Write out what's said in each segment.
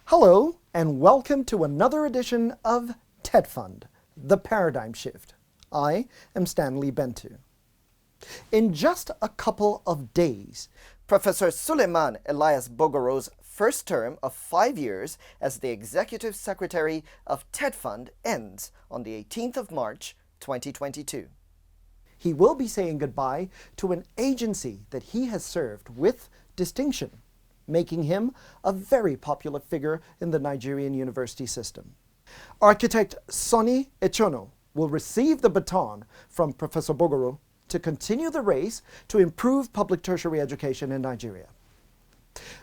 Hello, and welcome to another edition of TETFund, The Paradigm Shift. I am Stanley Bentu. In just a couple of days, Professor Suleiman Elias Bogoro's first term of 5 years as the Executive Secretary of TETFund ends on the 18th of March, 2022. He will be saying goodbye to an agency that he has served with distinction, making him a very popular figure in the Nigerian university system. Architect Sonny Echono will receive the baton from Professor Bogoro to continue the race to improve public tertiary education in Nigeria.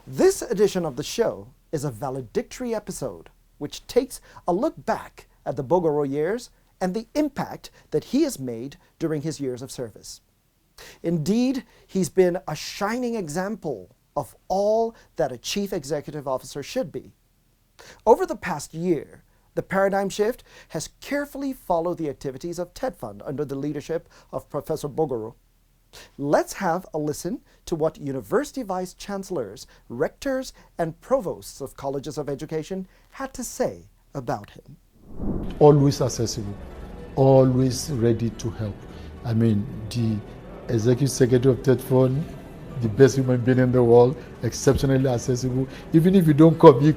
This edition of the show is a valedictory episode which takes a look back at the Bogoro years and the impact that he has made during his years of service. Indeed, he's been a shining example of all that a chief executive officer should be. Over the past year, the Paradigm Shift has carefully followed the activities of TETFund under the leadership of Professor Bogoro. Let's have a listen to what university vice chancellors, rectors, and provosts of colleges of education had to say about him. Always accessible, always ready to help. I mean, the executive secretary of TETFund, the best human being in the world, exceptionally accessible. Even if you don't come, he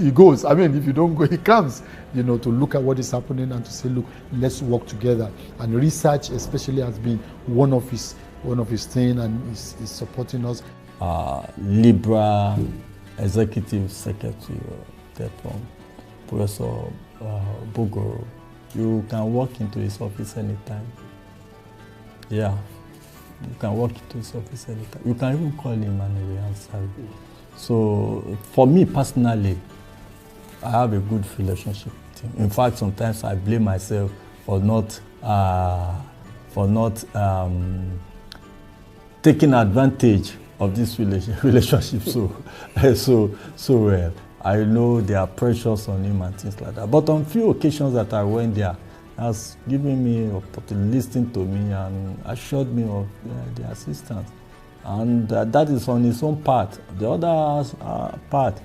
goes. I mean, if you don't go, he comes, to look at what is happening and to say, look, let's work together. And research especially has been one of his things, and is supporting us. Liberal Executive Secretary of TETFund, Professor Bogoro, you can walk into his office anytime. Yeah. You can walk into his office anytime. You can even call him and he will answer. So, for me personally, I have a good relationship with him. In fact, sometimes I blame myself for not taking advantage of this relationship so well. I know they are precious on him and things like that. But on few occasions that I went there, has given me opportunity, listened to me, and assured me of the assistance. And that is on his own part. The other part,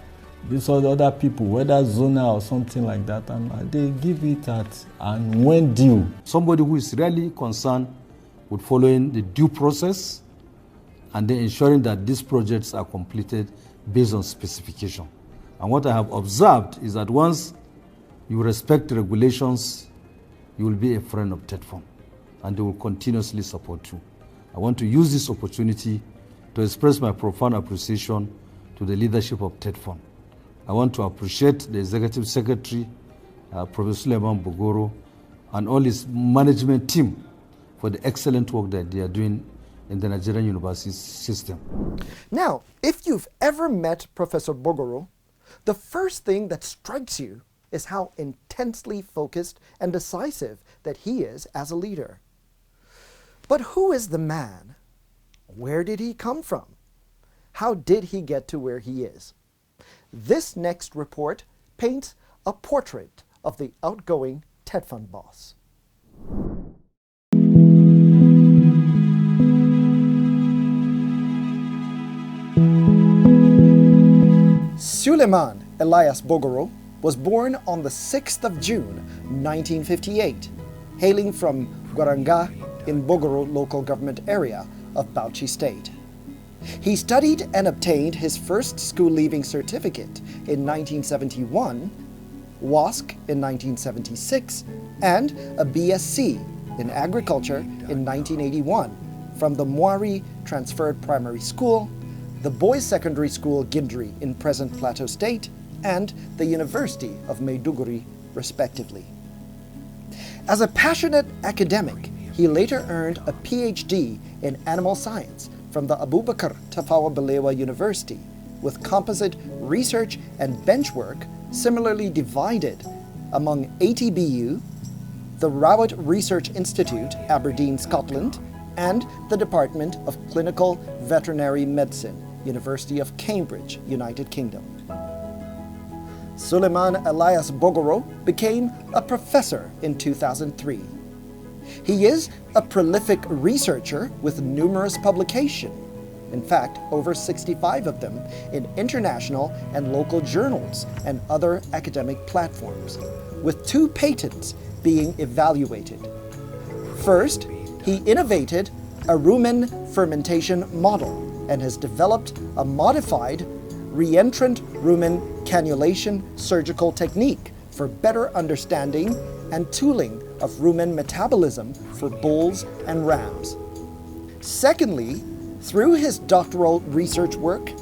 these are the other people, whether Zona or something like that, and they give it at and when due. Somebody who is really concerned with following the due process and then ensuring that these projects are completed based on specification. And what I have observed is that once you respect the regulations, you will be a friend of TETFund, and they will continuously support you. I want to use this opportunity to express my profound appreciation to the leadership of TETFund. I want to appreciate the Executive Secretary, Professor Suleiman Bogoro, and all his management team for the excellent work that they are doing in the Nigerian university system. Now, if you've ever met Professor Bogoro, the first thing that strikes you is how intensely focused and decisive that he is as a leader. But who is the man? Where did he come from? How did he get to where he is? This next report paints a portrait of the outgoing TETFund boss. Suleiman Elias Bogoro was born on the 6th of June, 1958, hailing from Gwaranga in Bogoro local government area of Bauchi State. He studied and obtained his first school-leaving certificate in 1971, WASC in 1976, and a BSc in agriculture in 1981 from the Mwari Transferred Primary School, the Boys Secondary School Gindri in present Plateau State, and the University of Maiduguri, respectively. As a passionate academic, he later earned a PhD in animal science from the Abubakar Tafawa Balewa University, with composite research and bench work similarly divided among ATBU, the Rowett Research Institute, Aberdeen, Scotland, and the Department of Clinical Veterinary Medicine, University of Cambridge, United Kingdom. Suleiman Elias Bogoro became a professor in 2003. He is a prolific researcher with numerous publications. in fact, over 65 of them, in international and local journals and other academic platforms, with 2 patents being evaluated. First, he innovated a rumen fermentation model and has developed a modified reentrant rumen cannulation surgical technique for better understanding and tooling of rumen metabolism for bulls and rams. Secondly, through his doctoral research work,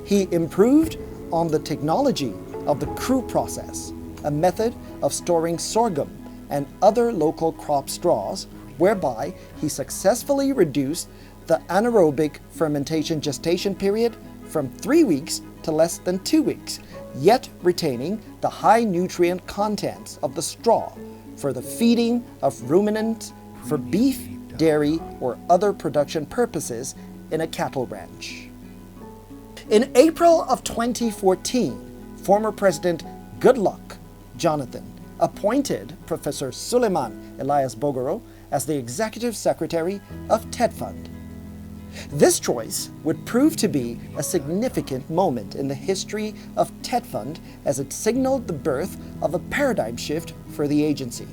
he improved on the technology of the crew process, a method of storing sorghum and other local crop straws, whereby he successfully reduced the anaerobic fermentation gestation period from 3 weeks to less than 2 weeks, yet retaining the high nutrient contents of the straw for the feeding of ruminants for beef, dairy, or other production purposes in a cattle ranch. In April of 2014, former President Goodluck Jonathan appointed Professor Suleiman Elias Bogoro as the Executive Secretary of TETFund. This choice would prove to be a significant moment in the history of TETFund as it signaled the birth of a paradigm shift for the agency.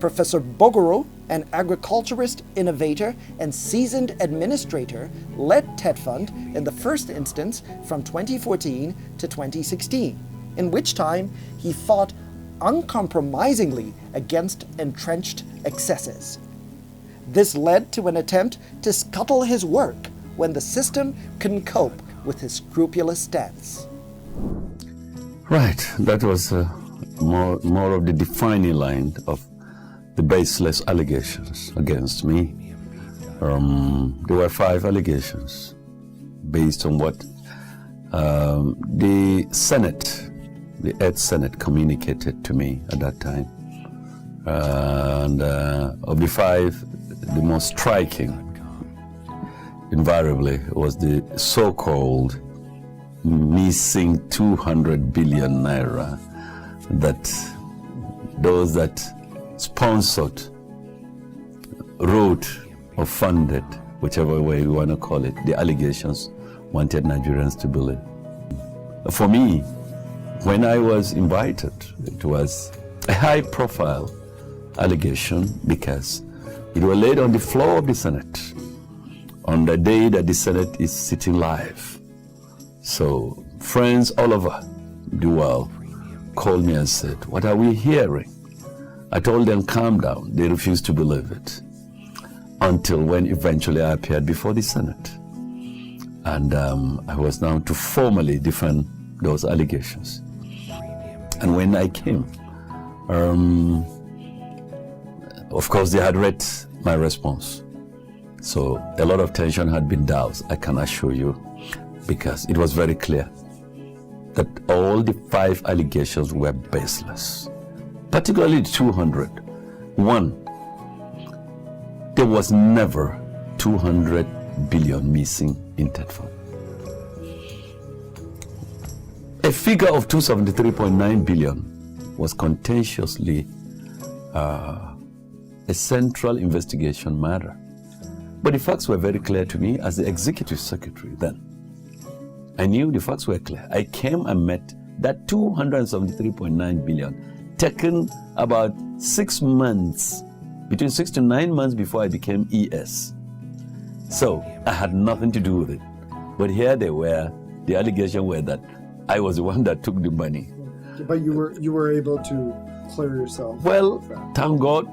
Professor Bogoro, an agriculturist, innovator, and seasoned administrator, led TETFund in the first instance from 2014 to 2016, in which time he fought uncompromisingly against entrenched excesses. This led to an attempt to scuttle his work when the system couldn't cope with his scrupulous stance. Right, that was more of the defining line of the baseless allegations against me. There were 5 allegations based on what the Senate, the 8th Senate, communicated to me at that time. And of the 5, the most striking, invariably, was the so-called missing 200 billion naira that those that sponsored, wrote, or funded, whichever way you want to call it, the allegations wanted Nigerians to believe. For me, when I was invited, it was a high-profile allegation because it was laid on the floor of the Senate on the day that the Senate is sitting live. So friends all over the world called me and said, "What are we hearing?" I told them, calm down. They refused to believe it until when eventually I appeared before the Senate. And I was now to formally defend those allegations. And when I came, of course, they had read my response. So a lot of tension had been doused, I can assure you, because it was very clear that all the 5 allegations were baseless, particularly the 200. 1, there was never 200 billion missing in TETFund. A figure of 273.9 billion was contentiously a central investigation matter. But the facts were very clear to me as the executive secretary then. I knew the facts were clear. I came and met that 273.9 billion, taken about 6 months, between 6 to 9 months before I became ES. So I had nothing to do with it. But here they were, the allegation were that I was the one that took the money. But you were able to clear yourself. Well, thank God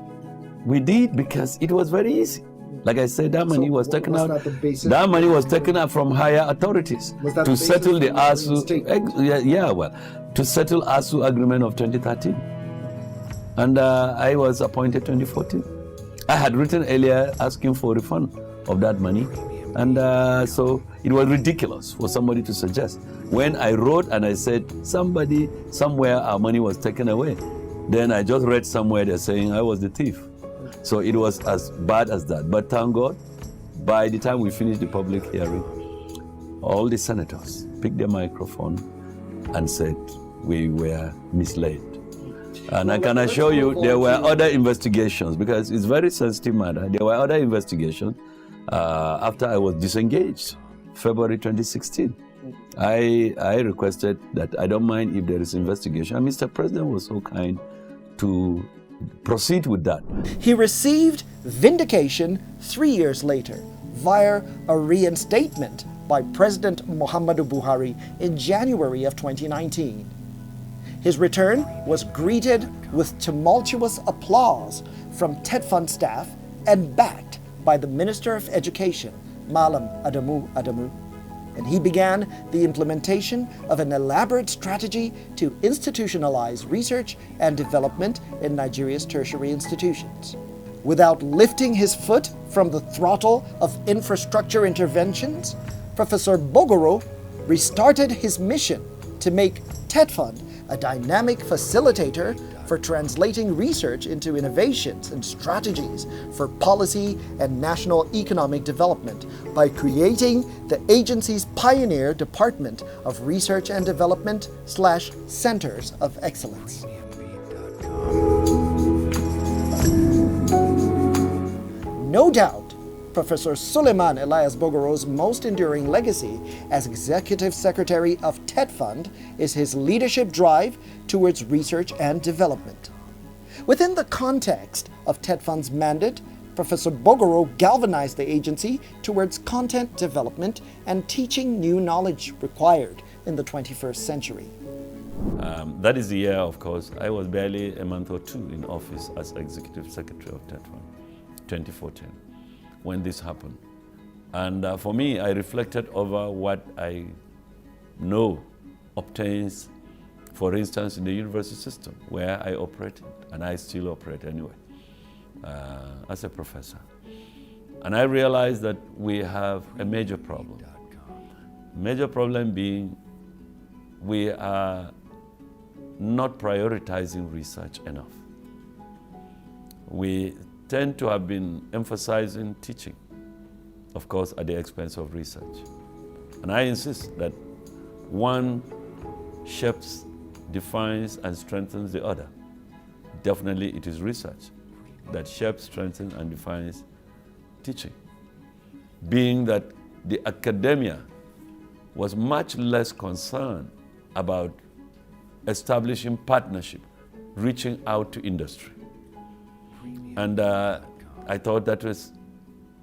we did, because it was very easy. Like I said, that money was taken out. That money was taken out from higher authorities to settle the ASU. To settle ASU agreement of 2013. And I was appointed 2014. I had written earlier asking for refund of that money, and so it was ridiculous for somebody to suggest. When I wrote and I said somebody somewhere our money was taken away, then I just read somewhere they're saying I was the thief. So it was as bad as that. But thank God, by the time we finished the public hearing, all the senators picked their microphone and said we were misled. And I can assure you there were other investigations, because it's a very sensitive matter. There were other investigations after I was disengaged, February 2016. I requested that I don't mind if there is investigation. And Mr. President was so kind to proceed with that. He received vindication 3 years later via a reinstatement by President Muhammadu Buhari in January of 2019. His return was greeted with tumultuous applause from TETFund staff and backed by the Minister of Education, Malam Adamu, and he began the implementation of an elaborate strategy to institutionalize research and development in Nigeria's tertiary institutions. Without lifting his foot from the throttle of infrastructure interventions, Professor Bogoro restarted his mission to make TETFund a dynamic facilitator for translating research into innovations and strategies for policy and national economic development by creating the agency's pioneer Department of Research and Development / Centers of Excellence. No doubt, Professor Suleiman Elias Bogoro's most enduring legacy as Executive Secretary of TETFund is his leadership drive towards research and development. Within the context of TETFund's mandate, Professor Bogoro galvanized the agency towards content development and teaching new knowledge required in the 21st century. That is the year, of course, I was barely a month or two in office as Executive Secretary of TETFund, 2014. When this happened. And for me, I reflected over what I know obtains, for instance, in the university system where I operated, and I still operate anyway, as a professor. And I realized that we have a major problem. Major problem being we are not prioritizing research enough. We tend to have been emphasizing teaching, of course, at the expense of research. And I insist that one shapes, defines, and strengthens the other. Definitely it is research that shapes, strengthens, and defines teaching. Being that the academia was much less concerned about establishing partnership, reaching out to industry. And I thought that was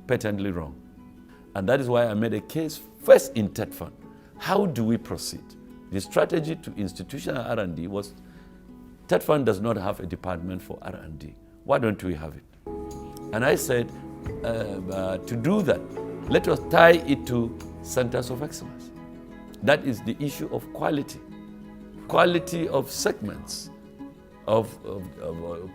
patently wrong. And that is why I made a case first in TETFund. How do we proceed? The strategy to institutional R&D was, TETFund does not have a department for R&D. Why don't we have it? And I said, to do that, let us tie it to centers of excellence. That is the issue of quality of segments, of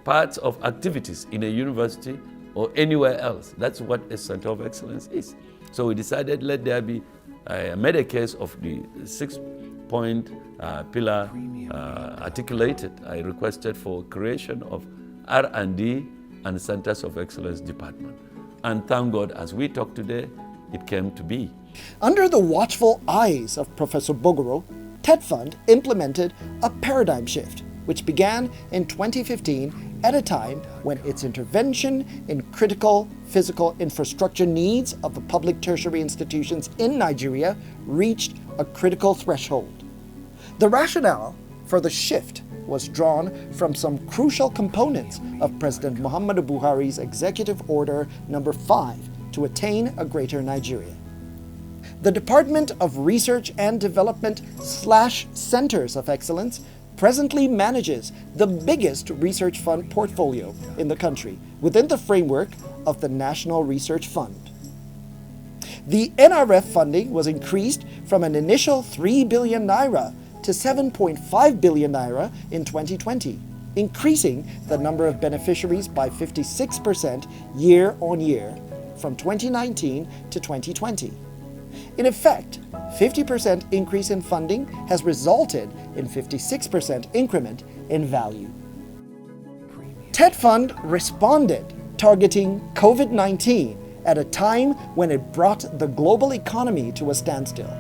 parts of activities in a university or anywhere else. That's what a center of excellence is. So we decided let there be, I made a case of the 6-point pillar articulated. I requested for creation of R&D and centers of excellence department. And thank God, as we talk today, it came to be. Under the watchful eyes of Professor Bogoro, TETFund implemented a paradigm shift, which began in 2015 at a time when its intervention in critical physical infrastructure needs of the public tertiary institutions in Nigeria reached a critical threshold. The rationale for the shift was drawn from some crucial components of President Muhammadu Buhari's Executive Order No. 5 to attain a greater Nigeria. The Department of Research and Development / Centers of Excellence presently manages the biggest research fund portfolio in the country within the framework of the National Research Fund. The NRF funding was increased from an initial 3 billion naira to 7.5 billion naira in 2020, increasing the number of beneficiaries by 56% year on year from 2019 to 2020. In effect, 50% increase in funding has resulted in 56% increment in value. TETFund responded, targeting COVID-19 at a time when it brought the global economy to a standstill.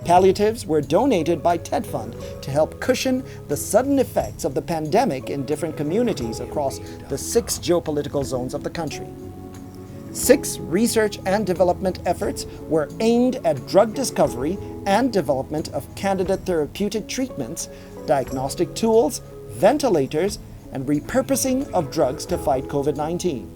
Palliatives were donated by TETFund to help cushion the sudden effects of the pandemic in different communities across the 6 geopolitical zones of the country. 6 research and development efforts were aimed at drug discovery and development of candidate therapeutic treatments, diagnostic tools, ventilators, and repurposing of drugs to fight COVID-19.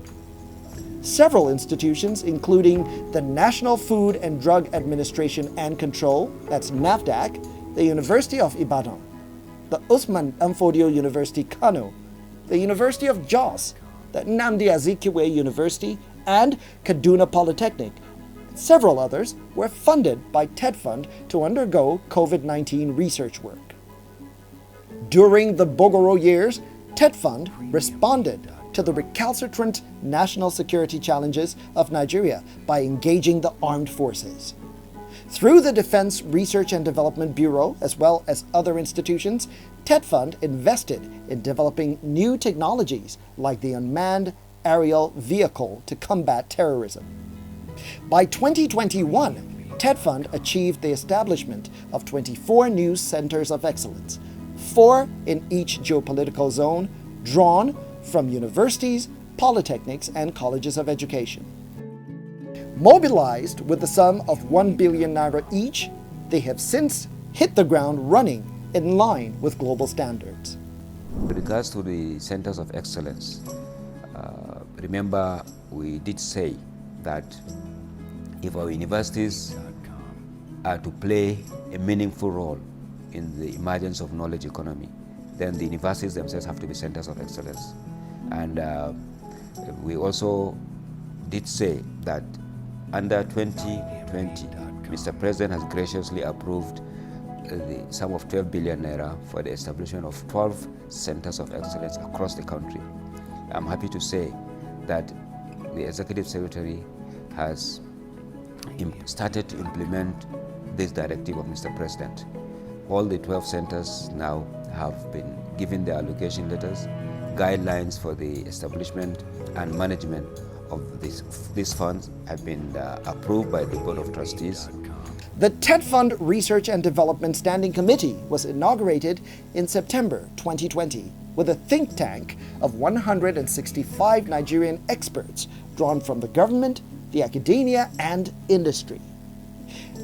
Several institutions, including the National Food and Drug Administration and Control, that's NAFDAC, the University of Ibadan, the Usman Amfodio University Kano, the University of Jos, the Nnamdi Azikiwe University, and Kaduna Polytechnic. Several others were funded by TETFund to undergo COVID-19 research work. During the Bogoro years, TETFund responded to the recalcitrant national security challenges of Nigeria by engaging the armed forces. Through the Defense Research and Development Bureau, as well as other institutions, TETFund invested in developing new technologies like the unmanned aerial vehicle to combat terrorism. By 2021, TETFund achieved the establishment of 24 new centers of excellence, 4 in each geopolitical zone, drawn from universities, polytechnics, and colleges of education. Mobilized with the sum of 1 billion naira each, they have since hit the ground running in line with global standards. With regards to the centers of excellence, remember we did say that if our universities are to play a meaningful role in the emergence of knowledge economy, then the universities themselves have to be centers of excellence. And we also did say that under 2020, Mr. President has graciously approved the sum of 12 billion naira for the establishment of 12 centers of excellence across the country. I'm happy to say that the Executive Secretary has started to implement this directive of Mr. President. All the 12 centers now have been given their allocation letters, guidelines for the establishment and management of these funds have been approved by the Board of Trustees. The TETFund Research and Development Standing Committee was inaugurated in September 2020 with a think tank of 165 Nigerian experts drawn from the government, the academia, and industry.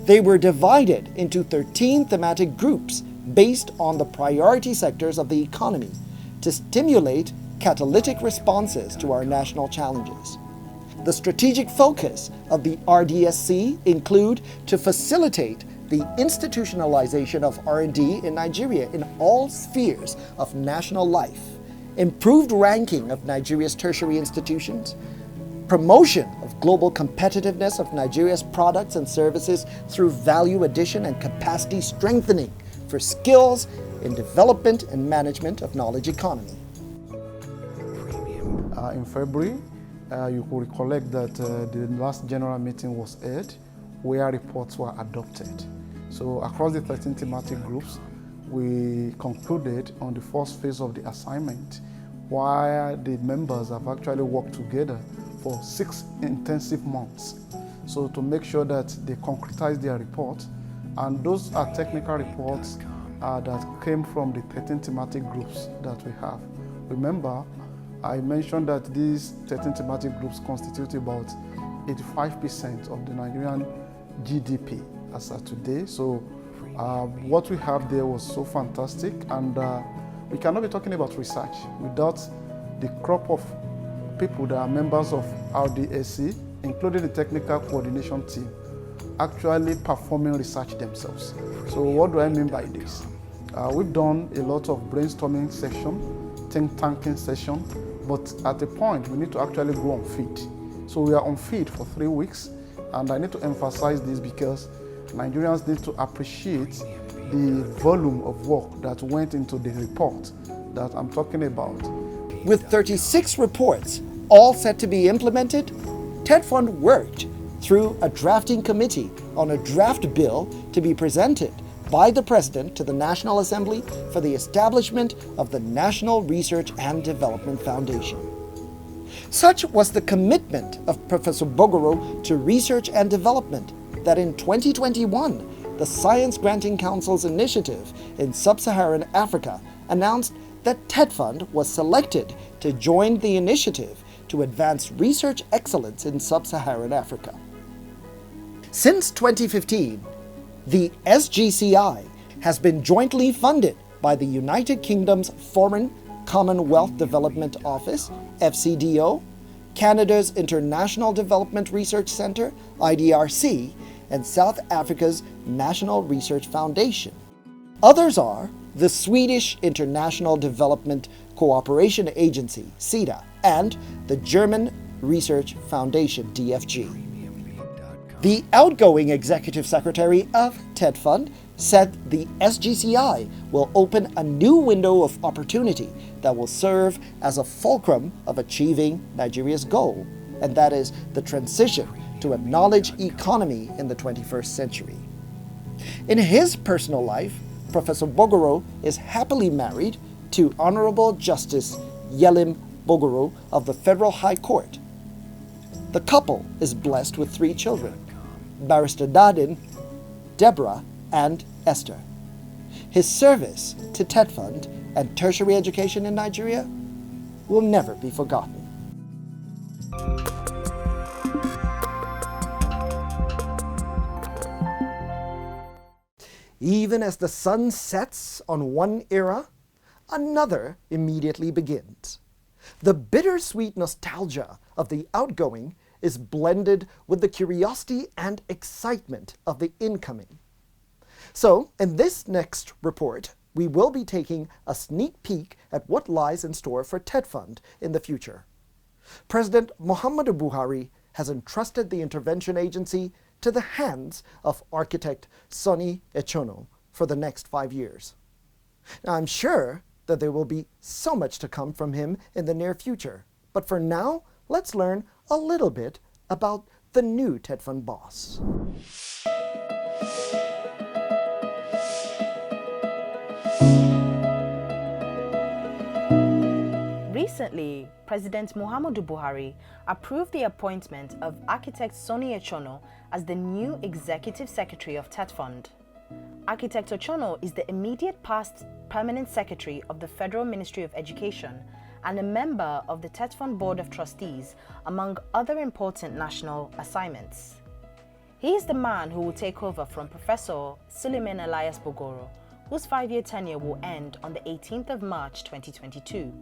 They were divided into 13 thematic groups based on the priority sectors of the economy to stimulate catalytic responses to our national challenges. The strategic focus of the RDSC include to facilitate the institutionalization of R&D in Nigeria in all spheres of national life, improved ranking of Nigeria's tertiary institutions, promotion of global competitiveness of Nigeria's products and services through value addition and capacity strengthening for skills in development and management of knowledge economy. In February, you could recollect that the last general meeting was held where reports were adopted. So across the 13 thematic groups, we concluded on the first phase of the assignment where the members have actually worked together for 6 intensive months. So to make sure that they concretize their report, and those are technical reports that came from the 13 thematic groups that we have. Remember, I mentioned that these 13 thematic groups constitute about 85% of the Nigerian GDP as of today. So what we have there was so fantastic, and we cannot be talking about research without the crop of people that are members of RDSC, including the technical coordination team, actually performing research themselves. So what do I mean by this? We've done a lot of brainstorming session, think tanking session, but at a point we need to actually go on feed. So we are on feed for 3 weeks, and I need to emphasize this because Nigerians need to appreciate the volume of work that went into the report that I'm talking about. With 36 reports, all set to be implemented, TETFund worked through a drafting committee on a draft bill to be presented by the President to the National Assembly for the establishment of the National Research and Development Foundation. Such was the commitment of Professor Bogoro to research and development that in 2021, the Science Granting Council's initiative in Sub-Saharan Africa announced that TETFund was selected to join the initiative to advance research excellence in sub-Saharan Africa. Since 2015, the SGCI has been jointly funded by the United Kingdom's Foreign Commonwealth Development Office, FCDO, Canada's International Development Research Centre, IDRC, and South Africa's National Research Foundation. Others are the Swedish International Development Cooperation Agency, SIDA, and the German Research Foundation, DFG. The outgoing Executive Secretary of TETFund said the SGCI will open a new window of opportunity that will serve as a fulcrum of achieving Nigeria's goal, and that is the transition to a knowledge economy in the 21st century. In his personal life, Professor Bogoro is happily married to Honorable Justice Yelim Bogoro of the Federal High Court. The couple is blessed with 3 children, Barrister Dadin, Deborah, and Esther. His service to TETFund and tertiary education in Nigeria will never be forgotten. Even as the sun sets on one era, another immediately begins. The bittersweet nostalgia of the outgoing is blended with the curiosity and excitement of the incoming. So, in this next report, we will be taking a sneak peek at what lies in store for TETFund in the future. President Muhammadu Buhari has entrusted the intervention agency to the hands of architect Sonny Echono for the next 5 years. Now, I'm sure that there will be so much to come from him in the near future, but for now, let's learn a little bit about the new TETFund boss. Recently, President Muhammadu Buhari approved the appointment of architect Sonny Echono as the new Executive Secretary of TETFund. Architect Echono is the immediate past Permanent Secretary of the Federal Ministry of Education and a member of the TETFund Board of Trustees, among other important national assignments. He is the man who will take over from Professor Suleiman Elias Bogoro, whose 5-year tenure will end on the 18th of March 2022.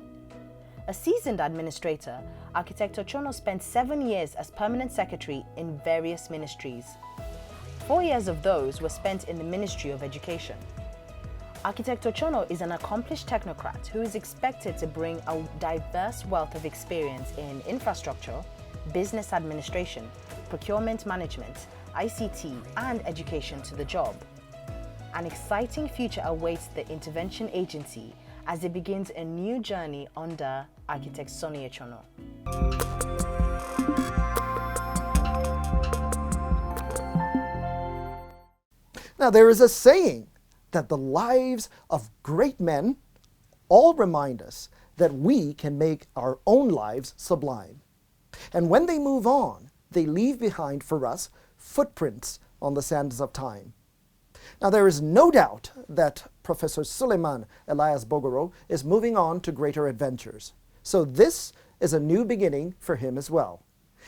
A seasoned administrator, Architect Echono spent 7 years as Permanent Secretary in various ministries. 4 years of those were spent in the Ministry of Education. Architect Echono is an accomplished technocrat who is expected to bring a diverse wealth of experience in infrastructure, business administration, procurement management, ICT, and education to the job. An exciting future awaits the intervention agency as it begins a new journey under Architect Sonny Echono. Now, there is a saying that the lives of great men all remind us that we can make our own lives sublime. And when they move on, they leave behind for us footprints on the sands of time. Now, there is no doubt that Professor Suleiman Elias Bogoro is moving on to greater adventures. So this is a new beginning for him as well.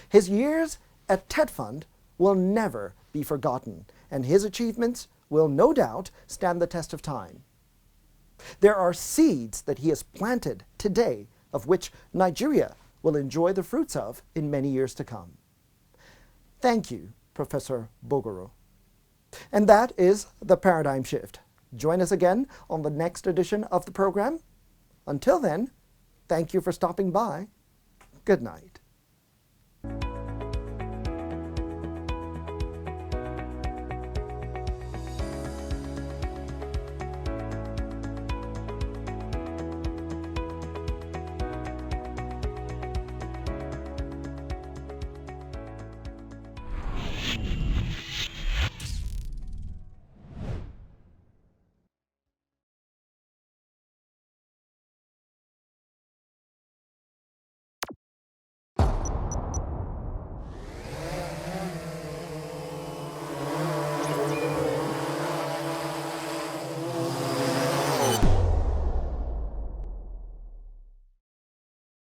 His years at TETFund will never be forgotten, and his achievements will no doubt stand the test of time. There are seeds that he has planted today, of which Nigeria will enjoy the fruits of in many years to come. Thank you, Professor Bogoro. And that is the Paradigm Shift. Join us again on the next edition of the program. Until then, thank you for stopping by. Good night.